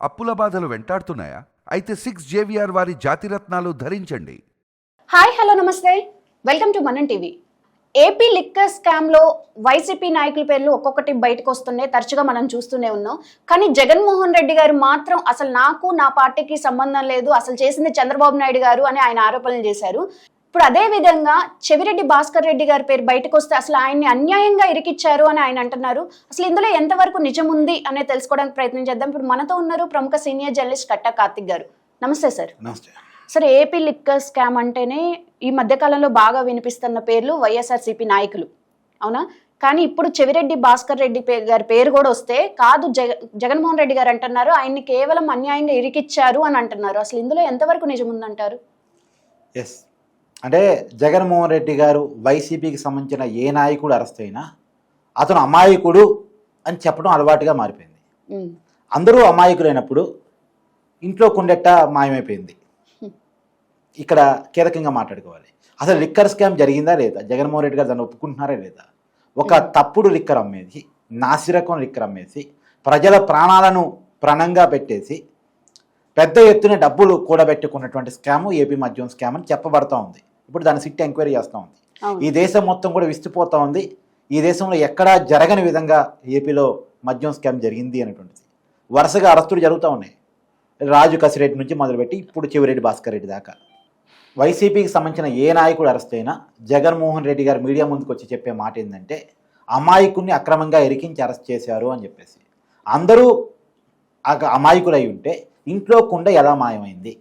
అప్పుల బాధలు వెంటాడుతున్నాయా? అయితే 6 JVR వారి జాతిరత్నాలు ధరించండి. హాయ్ హలో నమస్తే, వెల్కమ్ టు మనం టీవీ. ఏపీ లిక్కర్ స్కామ్లో వైసీపీ నాయకుల పేర్లు ఒక్కొక్కటి బయటకు వస్తున్నాయి, తరచుగా మనం చూస్తూనే ఉన్నాం. కానీ జగన్మోహన్ రెడ్డి గారు మాత్రం అసలు నాకు నా పార్టీకి సంబంధం లేదు, అసలు చేసింది చంద్రబాబు నాయుడు గారు అని ఆయన ఆరోపణలు చేశారు. ఇప్పుడు అదే విధంగా చెవిరెడ్డి భాస్కర్ రెడ్డి గారి పేరు బయటకు వస్తే అసలు ఆయన్ని అన్యాయంగా ఇరికిచ్చారు అని ఆయన అంటున్నారు. అసలు ఇందులో ఎంతవరకు నిజం ఉంది అనేది తెలుసుకోవడానికి ప్రయత్నం చేద్దాం. ఇప్పుడు మనతో ఉన్నారు ప్రముఖ సీనియర్ జర్నలిస్ట్ కట్టా కార్తిక్ గారు. నమస్తే సార్. నమస్తే సార్, ఏపీ లిక్కర్ స్కామ్ అంటేనే ఈ మధ్యకాలంలో బాగా వినిపిస్తున్న పేర్లు వైఎస్ఆర్సీపీ నాయకులు, అవునా? కానీ ఇప్పుడు చెవిరెడ్డి భాస్కర్ రెడ్డి గారి పేరు కూడా వస్తే కాదు, జగన్మోహన్ రెడ్డి గారు అంటున్నారు ఆయన్ని కేవలం అన్యాయంగా ఇరికిచ్చారు అని అంటున్నారు. అసలు ఇందులో ఎంతవరకు నిజం ఉందంటారు? ఎస్, అంటే జగన్మోహన్ రెడ్డి గారు వైసీపీకి సంబంధించిన ఏ నాయకుడు అరెస్ట్ అయినా అతను అమాయకుడు అని చెప్పడం అలవాటుగా మారిపోయింది. అందరూ అమాయకులైనప్పుడు ఇంట్లో కుండెట్ట మాయమైపోయింది. ఇక్కడ కీలకంగా మాట్లాడుకోవాలి. అసలు లిక్కర్ స్కామ్ జరిగిందా లేదా, జగన్మోహన్ రెడ్డి గారు దాన్ని ఒప్పుకుంటున్నారా లేదా? ఒక తప్పుడు లిక్కర్ అమ్మేసి, నాసిరకం లిక్కర్ అమ్మేసి, ప్రజల ప్రాణాలను ప్రణంగా పెట్టేసి పెద్ద ఎత్తున డబ్బులు కూడబెట్టుకున్నటువంటి స్కాము ఏపీ మద్యం స్కామ్ అని చెప్పబడతా ఉంది. ఇప్పుడు దాన్ని సిట్ ఎంక్వైరీ చేస్తూ ఉంది. ఈ దేశం మొత్తం కూడా విస్తుపోతూ ఉంది. ఈ దేశంలో ఎక్కడా జరగని విధంగా ఏపీలో మద్యం స్కామ్ జరిగింది అనేటువంటిది. వరుసగా అరెస్టులు జరుగుతూ ఉన్నాయి. రాజు కసిరెడ్డి నుంచి మొదలుపెట్టి ఇప్పుడు చెవిరెడ్డి భాస్కర్ రెడ్డి దాకా. వైసీపీకి సంబంధించిన ఏ నాయకుడు అరెస్ట్ అయినా జగన్మోహన్ రెడ్డి గారు మీడియా ముందుకు వచ్చి చెప్పే మాట ఏంటంటే అమాయకుడిని అక్రమంగా ఇరికించి అరెస్ట్ చేశారు అని చెప్పేసి. అందరూ అమాయకులు అయి ఉంటే ఇంట్లో కుండ ఎలా మాయమైంది?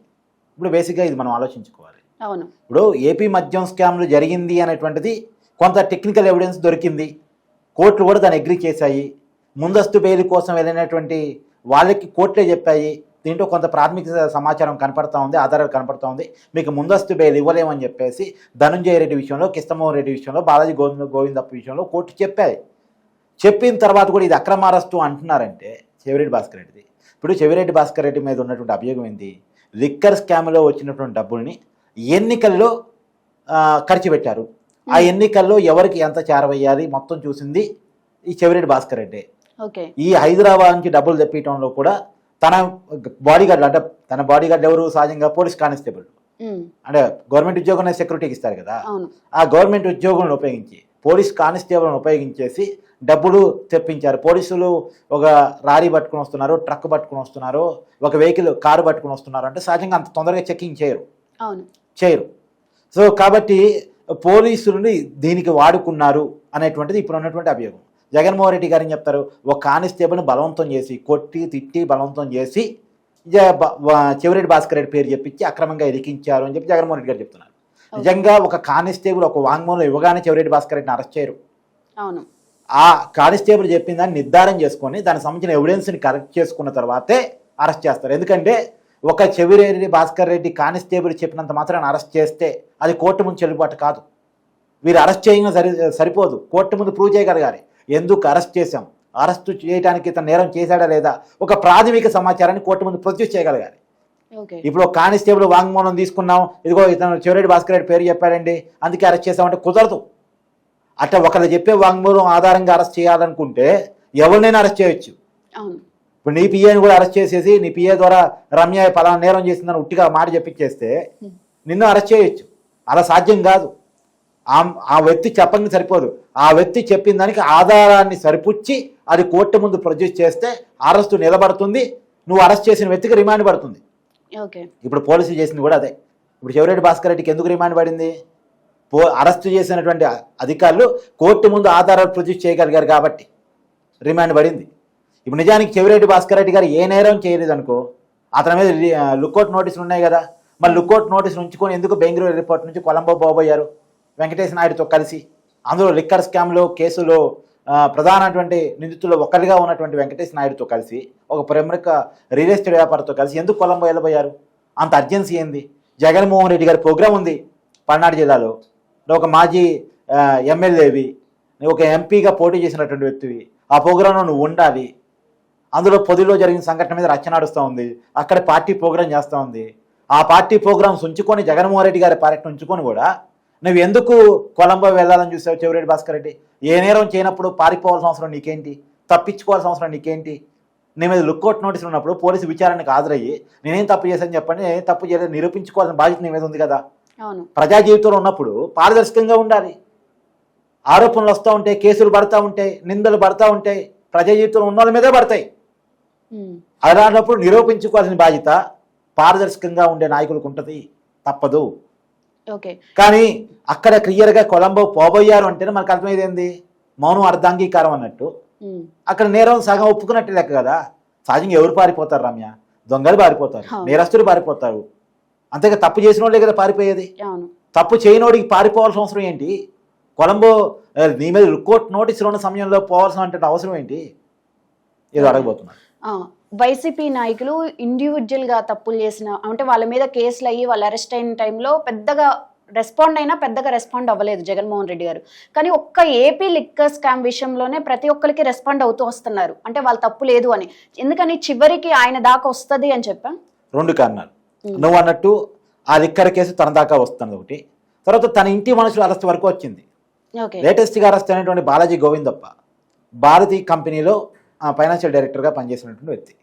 ఇప్పుడు బేసిక్గా ఇది మనం ఆలోచించుకోవాలి. అవును, ఇప్పుడు ఏపీ మద్యం స్కామ్లు జరిగింది అనేటువంటిది కొంత టెక్నికల్ ఎవిడెన్స్ దొరికింది. కోర్టులు కూడా దాన్ని అగ్రీ చేశాయి. ముందస్తు బెయిల్ కోసం వెళ్ళినటువంటి వాళ్ళకి కోర్టులే చెప్పాయి దీంట్లో కొంత ప్రాథమిక సమాచారం కనపడతా ఉంది, ఆధారాలు కనపడతా ఉంది, మీకు ముందస్తు బెయిల్ ఇవ్వలేమని చెప్పేసి ధనుంజయ రెడ్డి విషయంలో, కృష్ణమోహన్ రెడ్డి విషయంలో, బాలాజీ గోవిందప్ప విషయంలో కోర్టు చెప్పాయి. చెప్పిన తర్వాత కూడా ఇది అక్రమ అరెస్టు అంటున్నారంటే చెవిరెడ్డి భాస్కర్ రెడ్డిది. ఇప్పుడు చెవిరెడ్డి భాస్కర్ రెడ్డి మీద ఉన్నటువంటి అభియోగం ఏంటి? లిక్కర్ స్కామ్లో వచ్చినటువంటి డబ్బుల్ని ఎన్నికల్లో ఖర్చు పెట్టారు. ఆ ఎన్నికల్లో ఎవరికి ఎంత చేరవేయాలి మొత్తం చూసింది ఈ చెవిరెడ్డి భాస్కర్ రెడ్డి. ఈ హైదరాబాద్ నుంచి డబ్బులు తెప్పించడంలో కూడా తన బాడీగార్డులు, అంటే తన బాడీగార్డు ఎవరు? సహజంగా పోలీస్ కానిస్టేబుల్, అంటే గవర్నమెంట్ ఉద్యోగం సెక్యూరిటీకి ఇస్తారు కదా, ఆ గవర్నమెంట్ ఉద్యోగులను ఉపయోగించి పోలీస్ కానిస్టేబుల్ని ఉపయోగించేసి డబ్బులు తెప్పించారు. పోలీసులు ఒక లారీ పట్టుకుని వస్తున్నారు, ట్రక్ పట్టుకుని వస్తున్నారు, ఒక వెహికల్ కారు పట్టుకుని వస్తున్నారు అంటే సహజంగా అంత తొందరగా చెక్కింగ్ చేయరు. సో కాబట్టి పోలీసులని దీనికి వాడుకున్నారు అనేటువంటిది ఇప్పుడు ఉన్నటువంటి అభియోగం. జగన్మోహన్ రెడ్డి గారు ఏం చెప్తారు? ఒక కానిస్టేబుల్ని బలవంతం చేసి, కొట్టి తిట్టి బలవంతం చేసి చెవిరెడ్డి భాస్కర్ రెడ్డి పేరు చెప్పించి అక్రమంగా ఇరికించారు అని చెప్పి జగన్మోహన్ రెడ్డి గారు చెప్తున్నారు. నిజంగా ఒక కానిస్టేబుల్ ఒక వాంగ్మూలం ఇవ్వగానే చెవిరెడ్డి భాస్కర్ రెడ్డిని అరెస్ట్ చేయరు. ఆ కానిస్టేబుల్ చెప్పిన దాన్ని నిర్ధారణ చేసుకొని దానికి సంబంధించిన ఎవిడెన్స్ని కరెక్ట్ చేసుకున్న తర్వాతే అరెస్ట్ చేస్తారు. ఎందుకంటే ఒక చెవిరెడ్డి భాస్కర్ రెడ్డి కానిస్టేబుల్ చెప్పినంత మాత్రాన్ని అరెస్ట్ చేస్తే అది కోర్టు ముందు చెల్లుబాటు కాదు. వీరు అరెస్ట్ చేయడం సరిపోదు, కోర్టు ముందు ప్రూవ్ చేయగలగాలి. ఎందుకు అరెస్ట్ చేశాం, అరెస్ట్ చేయడానికి ఇతను నేరం చేశాడా లేదా, ఒక ప్రాథమిక సమాచారాన్ని కోర్టు ముందు ప్రొడ్యూస్ చేయగలగాలి. ఇప్పుడు ఒక కానిస్టేబుల్ వాంగ్మూలం తీసుకున్నాం, ఇదిగో ఇతను చెవిరెడ్డి భాస్కర్ రెడ్డి పేరు చెప్పాడండి అందుకే అరెస్ట్ చేశామంటే కుదరదు. అట్లా ఒకళ్ళు చెప్పే వాంగ్మూలం ఆధారంగా అరెస్ట్ చేయాలనుకుంటే ఎవరినైనా అరెస్ట్ చేయొచ్చు. ఇప్పుడు నీ పిఏని కూడా అరెస్ట్ చేసేసి నీ పిఏ ద్వారా రమ్య పలానా నేరం చేసిందని ఉట్టిగా మాట చెప్పించేస్తే నిన్ను అరెస్ట్ చేయొచ్చు. అలా సాధ్యం కాదు. ఆ వ్యక్తి చెప్పండి సరిపోదు, ఆ వ్యక్తి చెప్పిన దానికి ఆధారాన్ని సరిపుచ్చి అది కోర్టు ముందు ప్రొడ్యూస్ చేస్తే అరెస్టు నిలబడుతుంది, నువ్వు అరెస్ట్ చేసిన వ్యక్తికి రిమాండ్ పడుతుంది. ఇప్పుడు పోలీసులు చేసింది కూడా అదే. ఇప్పుడు చెవిరెడ్డి భాస్కర్ రెడ్డికి ఎందుకు రిమాండ్ పడింది? అరెస్టు చేసినటువంటి అధికారులు కోర్టు ముందు ఆధారాలు ప్రొడ్యూస్ చేయగలిగారు కాబట్టి రిమాండ్ పడింది. ఇప్పుడు నిజానికి చెవిరెడ్డి భాస్కర్ రెడ్డి గారు ఏ నేరం చేయలేదు అనుకో, అతని మీద లుక్అవుట్ నోటీసులు ఉన్నాయి కదా, మరి లుక్అవుట్ నోటీసులు ఉంచుకొని ఎందుకు బెంగళూరు ఎయిర్పోర్ట్ నుంచి కొలంబో పోబోయారు వెంకటేశ్వర నాయుడుతో కలిసి? అందులో లిక్కర్ స్కామ్లో కేసులో ప్రధానటువంటి నిందితుల్లో ఒకరిగా ఉన్నటువంటి వెంకటేశ్వర నాయుడుతో కలిసి, ఒక ప్రముఖ రియల్ ఎస్టేట్ వ్యాపారితో కలిసి ఎందుకు కొలంబో వెళ్ళబోయారు? అంత అర్జెన్సీ ఏంది? జగన్మోహన్ రెడ్డి గారి ప్రోగ్రాం ఉంది పల్నాడు జిల్లాలో, ఒక మాజీ ఎమ్మెల్యేవి, ఒక ఎంపీగా పోటీ చేసినటువంటి వ్యక్తివి, ఆ ప్రోగ్రాంలో నువ్వు ఉండాలి. అందులో పొదిలో జరిగిన సంఘటన మీద రచ్చ నడుస్తూ ఉంది, అక్కడ పార్టీ ప్రోగ్రాం చేస్తూ ఉంది. ఆ పార్టీ ప్రోగ్రామ్స్ ఉంచుకొని జగన్మోహన్ రెడ్డి గారి పర్యటన ఉంచుకొని కూడా నువ్వు ఎందుకు కొలంబో వెళ్ళాలని చూసావు చెవిరెడ్డి భాస్కర్ రెడ్డి? ఏ నేరం చేయనప్పుడు పారిపోవాల్సిన అవసరం నీకేంటి? తప్పించుకోవాల్సిన అవసరం నీకేంటి? నీ మీద లుక్అవుట్ నోటీసులు ఉన్నప్పుడు పోలీసు విచారణకు హాజరయ్యి నేనేం తప్పు చేశాను చెప్పండి, నేనేం తప్పు చేయలేదు నిరూపించుకోవాల్సిన బాధ్యత నీ మీద ఉంది కదా. అవును. ప్రజా జీవితంలో ఉన్నప్పుడు పారదర్శకంగా ఉండాలి. ఆరోపణలు వస్తూ ఉంటాయి, కేసులు పడతా ఉంటాయి, నిందలు పడతా ఉంటాయి, ప్రజా జీవితంలో ఉన్న వాళ్ళ మీదే పడతాయి. అలాంటప్పుడు నిరూపించుకోవాల్సిన బాధ్యత పారదర్శకంగా ఉండే నాయకులకు ఉంటుంది, తప్పదు. ఓకే. కానీ అక్కడ క్లియర్గా కొలంబో పోబోయారు అంటేనే మనకు అర్థమైంది ఏంది, మౌనం అర్ధాంగీకారం అన్నట్టు. అక్కడ నేరం సగం ఒప్పుకున్నట్టు లెక్క కదా. సహజంగా ఎవరు పారిపోతారు రమ్య? దొంగలు పారిపోతారు, నేరస్తులు పారిపోతారు, అంతేగా తప్పు చేసిన వాళ్ళే కదా పారిపోయేది. తప్పు చేయనోడికి పారిపోవాల్సిన అవసరం ఏంటి? కొలంబో నీ మీద లుక్అవుట్ నోటీసులు ఉన్న సమయంలో పోవాల్సిన అంటే అవసరం ఏంటి? ఏదో అడగబోతున్నారు. వైసీపీ నాయకులు ఇండివిజువల్ గా తప్పులు చేసిన అంటే వాళ్ళ మీద కేసులు అయ్యి వాళ్ళు అరెస్ట్ అయిన టైంలో పెద్దగా రెస్పాండ్ అవ్వలేదు జగన్మోహన్ రెడ్డి గారు. కానీ ఒక్క ఏపీ లిక్కర్ స్కామ్ విషయంలోనే ప్రతి ఒక్కరికి రెస్పాండ్ అవుతూ వస్తున్నారు, అంటే వాళ్ళ తప్పు లేదు అని. ఎందుకని చివరికి ఆయన దాకా వస్తుంది అని చెప్పా? 2 కారణాలు. నువ్వు అన్నట్టు ఆ లిక్కర్ కేసు తన దాకా వస్తుంది ఒకటి, తర్వాత తన ఇంటి మనుషుల అరెస్ట్ వరకు వచ్చింది. లేటెస్ట్ గా అరెస్ట్ అయినటువంటి బాలాజీ గోవిందప్ప భారతీ కంపెనీలో ఫైనాన్షియల్ డైరెక్టర్గా పనిచేసినటువంటి వ్యక్తి.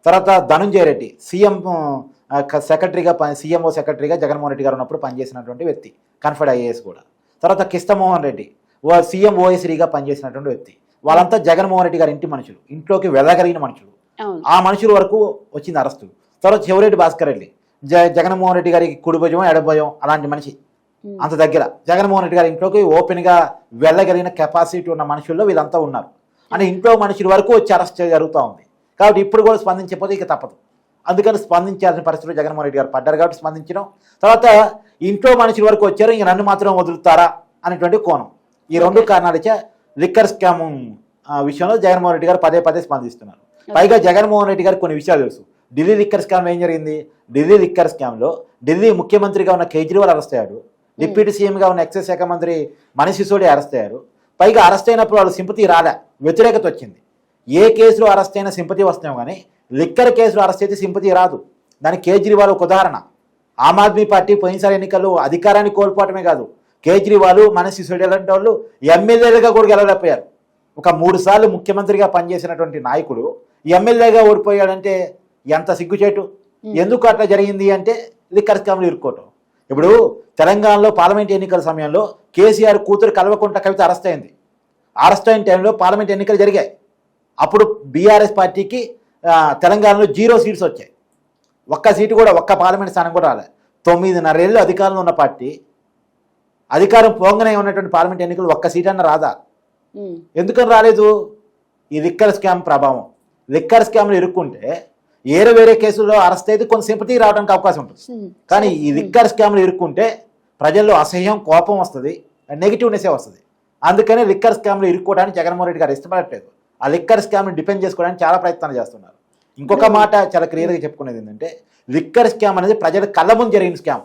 తర్వాత ధనుంజయ రెడ్డి సీఎం సెక్రటరీగా సీఎంఓ సెక్రటరీగా జగన్మోహన్ రెడ్డి గారు ఉన్నప్పుడు పనిచేసినటువంటి వ్యక్తి, కన్ఫర్డ్ ఐఏఎస్ కూడా. తర్వాత కృష్ణమోహన్ రెడ్డి సీఎం ఓఎస్రీగా పనిచేసినటువంటి వ్యక్తి. వాళ్ళంతా జగన్మోహన్ రెడ్డి గారి ఇంటి మనుషులు, ఇంట్లోకి వెళ్ళగలిగిన మనుషులు. ఆ మనుషుల వరకు వచ్చింది అరెస్టు. తర్వాత చెవిరెడ్డి భాస్కర్ రెడ్డి జగన్మోహన్ రెడ్డి గారికి కుడిభుజం ఎడభుజం అలాంటి మనిషి, అంత దగ్గర జగన్మోహన్ రెడ్డి గారి ఇంట్లోకి ఓపెన్గా వెళ్ళగలిగిన కెపాసిటీ ఉన్న మనుషుల్లో వీళ్ళంతా ఉన్నారు. అంటే ఇంట్లో మనుషుల వరకు వచ్చి అరెస్ట్ జరుగుతూ ఉంది. కాబట్టి ఇప్పుడు కూడా స్పందించకపోతే ఇక తప్పదు. అందుకని స్పందించాల్సిన పరిస్థితులు జగన్మోహన్ రెడ్డి గారు పడ్డారు కాబట్టి స్పందించడం. తర్వాత ఇంట్లో మనుషుల వరకు వచ్చారు, ఇంక నన్ను మాత్రం వదులుతారా అనేటువంటి కోణం. ఈ 2 కారణాలు ఇచ్చే లిక్కర్ స్కామ్ విషయంలో జగన్మోహన్ రెడ్డి గారు పదే స్పందిస్తున్నారు. పైగా జగన్మోహన్ రెడ్డి గారికి కొన్ని విషయాలు తెలుసు. ఢిల్లీ లిక్కర్ స్కామ్ ఏం జరిగింది? ఢిల్లీ లిక్కర్ స్కామ్లో ఢిల్లీ ముఖ్యమంత్రిగా ఉన్న కేజ్రీవాల్ అరెస్ట్ అయ్యాడు, డిప్యూటీ సీఎంగా ఉన్న ఎక్సైజ్ శాఖ మంత్రి మనీష్ సిసోడియా అరెస్ట్ అయ్యారు. పైగా అరెస్ట్ అయినప్పుడు వాళ్ళు సింపతి రాలే, వ్యతిరేకత వచ్చింది. ఏ కేసులో అరెస్ట్ అయినా సింపతి వస్తాం కానీ లిక్కర్ కేసులో అరెస్ట్ అయితే సింపతి రాదు. దానికి కేజ్రీవాల్ ఒక ఉదాహరణ. ఆమ్ ఆద్మీ పార్టీ పోయినసారి ఎన్నికల్లో అధికారాన్ని కోల్పోవటమే కాదు, కేజ్రీవాల్ మనీష్ సిసోడియా లాంటి వాళ్ళు ఎమ్మెల్యేలుగా కూడా గెలవలేకపోయారు. ఒక 3 సార్లు ముఖ్యమంత్రిగా పనిచేసినటువంటి నాయకుడు ఎమ్మెల్యేగా ఓడిపోయాడంటే ఎంత సిగ్గుచేటు. ఎందుకు అట్లా జరిగింది అంటే లిక్కర్ స్కామ్లు ఇరుక్కోవటం. ఇప్పుడు తెలంగాణలో పార్లమెంట్ ఎన్నికల సమయంలో కేసీఆర్ కూతురు కల్వకుంట్ల కవిత అరెస్ట్ అయింది. అరెస్ట్ అయిన టైంలో పార్లమెంట్ ఎన్నికలు జరిగాయి. అప్పుడు బీఆర్ఎస్ పార్టీకి తెలంగాణలో 0 సీట్స్ వచ్చాయి. ఒక్క సీటు కూడా, ఒక్క పార్లమెంట్ స్థానం కూడా రాలే. 9.5 ఏళ్ళు అధికారంలో ఉన్న పార్టీ అధికారం పోగానే ఉన్నటువంటి పార్లమెంట్ ఎన్నికలు ఒక్క సీట్ అన్న రాదా? ఎందుకని రాలేదు? ఈ లిక్కర్ స్కామ్ ప్రభావం. లిక్కర్ స్కామ్లు ఇరుక్కుంటే వేరే కేసుల్లో అరెస్ట్ అయితే కొంత సింపతి రావడానికి అవకాశం ఉంటుంది. కానీ ఈ లిక్కర్ స్కామ్లు ఇరుక్కుంటే ప్రజల్లో అసహ్యం, కోపం వస్తుంది, నెగిటివ్నెస్సే వస్తుంది. అందుకనే లిక్కర్ స్కామ్లు ఇరుక్కోవడానికి జగన్మోహన్ రెడ్డి గారు ఇష్టపడట్లేదు. ఆ లిక్కర్ స్కామ్ని డిపెండ్ చేసుకోవడానికి చాలా ప్రయత్నాలు చేస్తున్నారు. ఇంకొక మాట చాలా క్లియర్గా చెప్పుకునేది ఏంటంటే లిక్కర్ స్కామ్ అనేది ప్రజల కళ్ళ ముందు జరిగిన స్కామ్.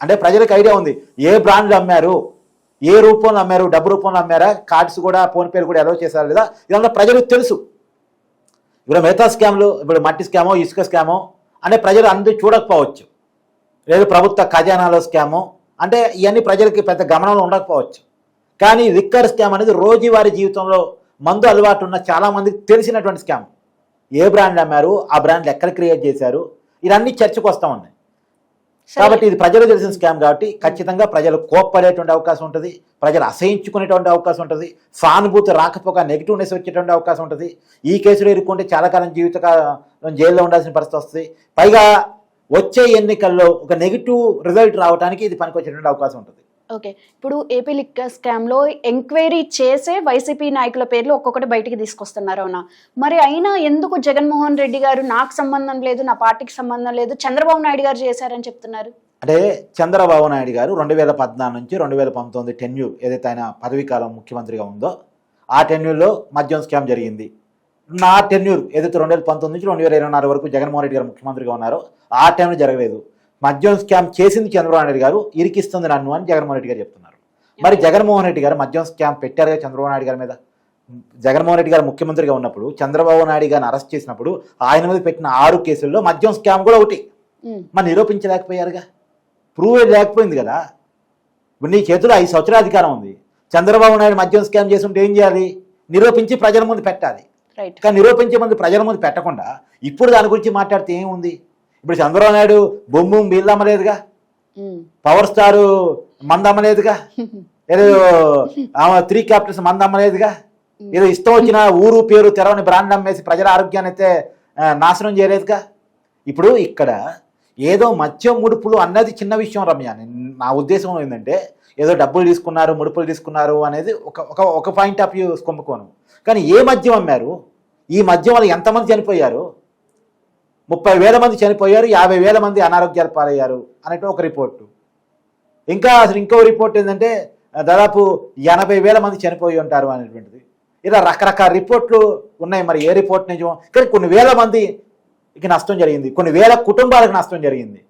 అంటే ప్రజలకు ఐడియా ఉంది ఏ బ్రాండ్లు అమ్మారు, ఏ రూపంలో అమ్మారు, డబ్బు రూపంలో అమ్మారా, కార్డ్స్ కూడా ఫోన్పేలు కూడా అలౌ చేశారు లేదా, ఇదంతా ప్రజలకు తెలుసు. ఇప్పుడు మిగతా స్కామ్లు, ఇప్పుడు మట్టి స్కామో ఇసుక స్కామో అంటే ప్రజలు అందరూ చూడకపోవచ్చు, లేదు ప్రభుత్వ ఖజానాలో స్కామో అంటే ఇవన్నీ ప్రజలకి పెద్ద గమనంలో ఉండకపోవచ్చు. కానీ లిక్కర్ స్కామ్ అనేది రోజువారీ జీవితంలో మందు అలవాటు ఉన్న చాలామందికి తెలిసినటువంటి స్కామ్. ఏ బ్రాండ్ అమ్మారు, ఆ బ్రాండ్లు ఎక్కడ క్రియేట్ చేశారు, ఇవన్నీ చర్చకు వస్తూ ఉన్నాయి. కాబట్టి ఇది ప్రజలు తెలిసిన స్కామ్ కాబట్టి ఖచ్చితంగా ప్రజలు కోప్పడేటువంటి అవకాశం ఉంటుంది, ప్రజలు అసహించుకునేటువంటి అవకాశం ఉంటుంది, సానుభూతి రాకపోక నెగిటివ్నెస్ వచ్చేటువంటి అవకాశం ఉంటుంది. ఈ కేసులో ఇరుక్కుంటే చాలా కాలం జీవితకాలం జైల్లో ఉండాల్సిన పరిస్థితి వస్తుంది. పైగా వచ్చే ఎన్నికల్లో ఒక నెగిటివ్ రిజల్ట్ రావడానికి ఇది పనికొచ్చేటువంటి అవకాశం ఉంటుంది. ఓకే, ఇప్పుడు ఏపీ లిక్కర్ స్కామ్ లో ఎంక్వైరీ చేసే వైసీపీ నాయకుల పేర్లు ఒక్కొక్కటి బయటికి తీసుకొస్తున్నారు. అవునా? మరి అయినా ఎందుకు జగన్మోహన్ రెడ్డి గారు నాకు సంబంధం లేదు, నా పార్టీకి సంబంధం లేదు, చంద్రబాబు నాయుడు గారు చేశారని చెప్తున్నారు? అంటే చంద్రబాబు నాయుడు గారు 2014 నుంచి 2019 టెన్యూర్ ఏదైతే ఆయన పదవీకాలం ముఖ్యమంత్రిగా ఉందో ఆ టెన్యూర్లో మద్యం స్కామ్ జరిగింది. నా టెన్యూర్ ఏదైతే 2019 నుంచి 2024 వరకు జగన్మోహన్ రెడ్డి గారు ముఖ్యమంత్రిగా ఉన్నారో ఆ టైంలో జరగలేదు. మద్యం స్కామ్ చేసింది చంద్రబాబు నాయుడు గారు, ఇరికిస్తుంది నన్ను అని జగన్మోహన్ రెడ్డి గారు చెప్తున్నారు. మరి జగన్మోహన్ రెడ్డి గారు మద్యం స్కామ్ పెట్టారుగా చంద్రబాబు నాయుడు గారి మీద. జగన్మోహన్ రెడ్డి గారు ముఖ్యమంత్రిగా ఉన్నప్పుడు చంద్రబాబు నాయుడు గారిని అరెస్ట్ చేసినప్పుడు ఆయన మీద పెట్టిన 6 కేసుల్లో మద్యం స్కామ్ కూడా ఒకటి. మరి నిరూపించలేకపోయారుగా, ప్రూవ్ లేకపోయింది కదా. ఇప్పుడు నీ చేతిలో 5 సంవత్సరాల అధికారం ఉంది. చంద్రబాబు నాయుడు మద్యం స్కామ్ చేస్తుంటే ఏం చేయాలి? నిరూపించి ప్రజల ముందు పెట్టాలి. రైట్. కానీ నిరూపించే ముందు ప్రజల ముందు పెట్టకుండా ఇప్పుడు దాని గురించి మాట్లాడితే ఏముంది? ఇప్పుడు చంద్రబాబు నాయుడు బొమ్ము బిల్లు అమ్మలేదుగా, పవర్ స్టార్ మంద అమ్మలేదుగా, ఏదో 3 క్యాపిటల్స్ మంద అమ్మలేదుగా, ఏదో ఇష్టం వచ్చిన ఊరు పేరు తెరవని బ్రాండ్ అమ్మేసి ప్రజల ఆరోగ్యాన్ని అయితే నాశనం చేయలేదుగా. ఇప్పుడు ఇక్కడ ఏదో మద్యం ముడుపులు అన్నది చిన్న విషయం రమ్య. నా ఉద్దేశం ఏంటంటే ఏదో డబ్బులు తీసుకున్నారు, ముడుపులు తీసుకున్నారు అనేది ఒక పాయింట్ ఆఫ్ వ్యూ కుంభకోణం. కానీ ఏ మద్యం అమ్మారు? ఈ మద్యం వల్ల ఎంతమంది చనిపోయారు? 30,000 మంది చనిపోయారు, 50,000 మంది అనారోగ్యాలు పాలయ్యారు అనేటువంటి ఒక రిపోర్టు. ఇంకా అసలు ఇంకో రిపోర్ట్ ఏంటంటే దాదాపు 80,000 మంది చనిపోయి ఉంటారు అనేటువంటిది. ఇలా రకరకాల రిపోర్ట్లు ఉన్నాయి. మరి ఏ రిపోర్ట్ నిజం? కానీ కొన్ని వేల మందికి నష్టం జరిగింది, కొన్ని వేల కుటుంబాలకు నష్టం జరిగింది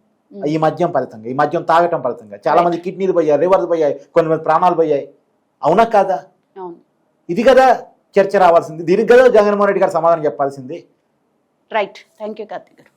ఈ మద్యం ఫలితంగా, ఈ మద్యం తాగటం ఫలితంగా. చాలా మంది కిడ్నీలు పోయాయి, లివర్లు పోయాయి, కొంతమంది ప్రాణాలు పోయాయి. అవునా కాదా? ఇది కదా చర్చ రావాల్సింది. దీనికి కదా జగన్మోహన్ రెడ్డి గారు సమాధానం చెప్పాల్సింది. రైట్. థ్యాంక్ యూ కార్తీక్ గారు.